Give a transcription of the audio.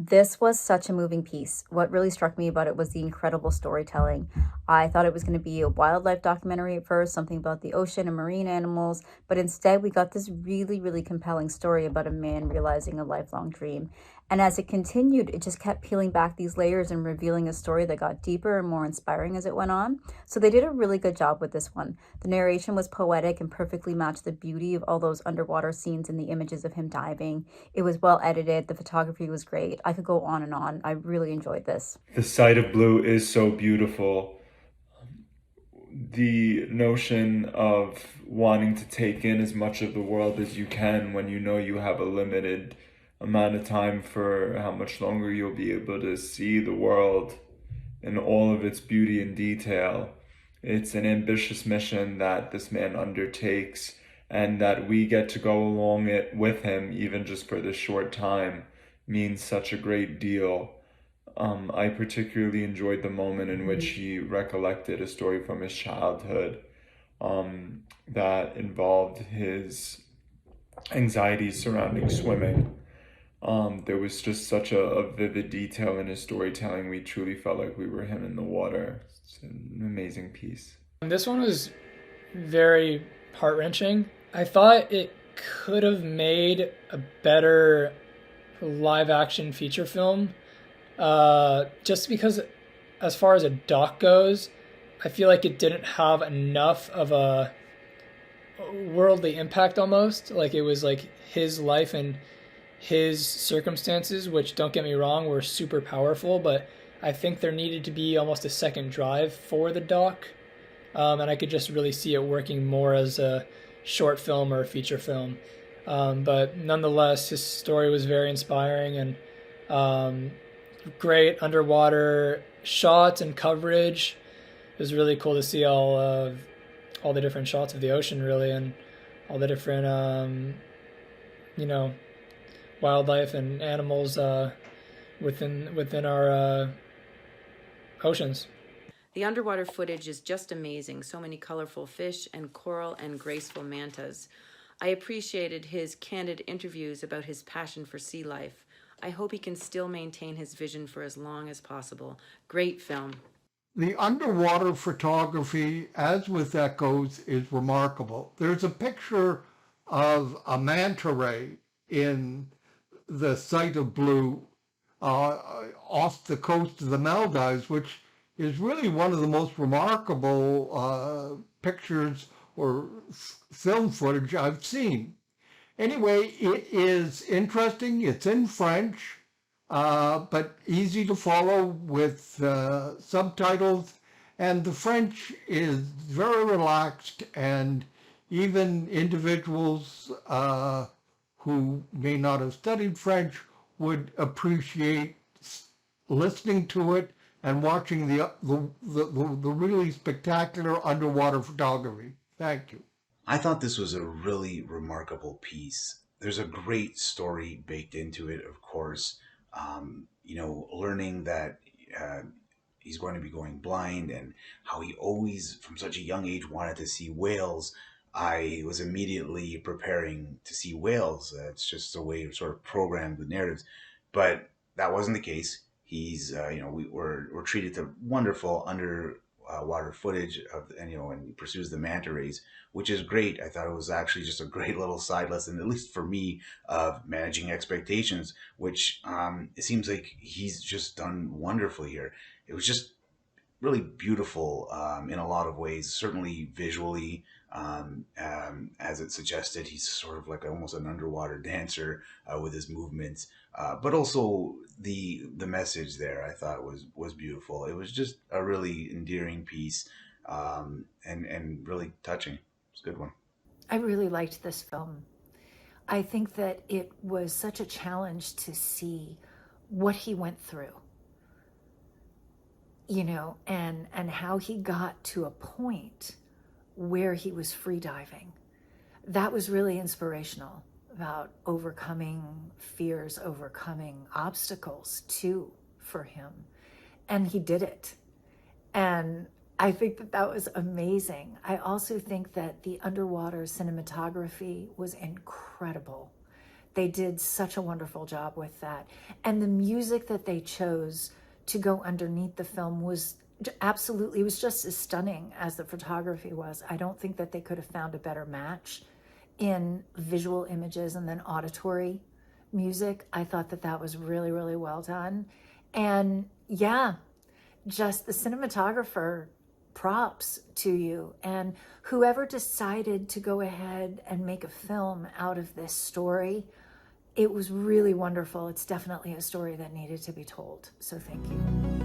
This was such a moving piece. What really struck me about it was the incredible storytelling. I thought it was going to be a wildlife documentary at first, something about the ocean and marine animals, but instead we got this really, really compelling story about a man realizing a lifelong dream. And as it continued, it just kept peeling back these layers and revealing a story that got deeper and more inspiring as it went on. So they did a really good job with this one. The narration was poetic and perfectly matched the beauty of all those underwater scenes and the images of him diving. It was well edited, the photography was great. I could go on and on. I really enjoyed this. The sight of blue is so beautiful. The notion of wanting to take in as much of the world as you can when you know you have a limited amount of time for how much longer you'll be able to see the world in all of its beauty and detail. It's an ambitious mission that this man undertakes, and that we get to go along it with him, even just for this short time, means such a great deal. I particularly enjoyed the moment in which he recollected a story from his childhood that involved his anxieties surrounding swimming. There was just such a vivid detail in his storytelling. We truly felt like we were him in the water. It's an amazing piece. This one was very heart wrenching. I thought it could have made a better live action feature film. Just because, as far as a doc goes, I feel like it didn't have enough of a worldly impact almost. Like it was like his life and his circumstances, which don't get me wrong, were super powerful, but I think there needed to be almost a second drive for the doc. And I could just really see it working more as a short film or a feature film. But nonetheless, his story was very inspiring and great underwater shots and coverage. It was really cool to see all the different shots of the ocean, really, and all the different you know wildlife and animals within our oceans. The underwater footage is just amazing. So many colorful fish and coral and graceful mantas. I appreciated his candid interviews about his passion for sea life. I hope he can still maintain his vision for as long as possible. Great film. The underwater photography, as with echoes, is remarkable. There's a picture of a manta ray in the sight of blue off the coast of the Maldives, which is really one of the most remarkable pictures or film footage I've seen. Anyway, it is interesting. It's in French, but easy to follow with subtitles. And the French is very relaxed, and even individuals who may not have studied French would appreciate listening to it and watching the really spectacular underwater photography. Thank you. I thought this was a really remarkable piece. There's a great story baked into it, of course. Learning that he's going to be going blind and how he always, from such a young age, wanted to see whales. I was immediately preparing to see whales. It's just the way sort of programmed the narratives. But that wasn't the case. He's, we're treated to wonderful underwater footage and he pursues the manta rays, which is great. I thought it was actually just a great little side lesson, at least for me, of managing expectations, which it seems like he's just done wonderfully here. It was just really beautiful in a lot of ways, certainly visually. As it suggested, he's sort of like almost an underwater dancer with his movements, but also the message there I thought was beautiful. It was just a really endearing piece, and really touching. It's a good one. I really liked this film. I think that it was such a challenge to see what he went through, and how he got to a point where he was free diving. That was really inspirational, about overcoming fears, overcoming obstacles too for him. And he did it. And I think that that was amazing. I also think that the underwater cinematography was incredible. They did such a wonderful job with that. And the music that they chose to go underneath the film was absolutely, it was just as stunning as the photography was. I don't think that they could have found a better match in visual images and then auditory music. I thought that that was really, really well done. And yeah, just the cinematographer, props to you. And whoever decided to go ahead and make a film out of this story, it was really wonderful. It's definitely a story that needed to be told. So thank you.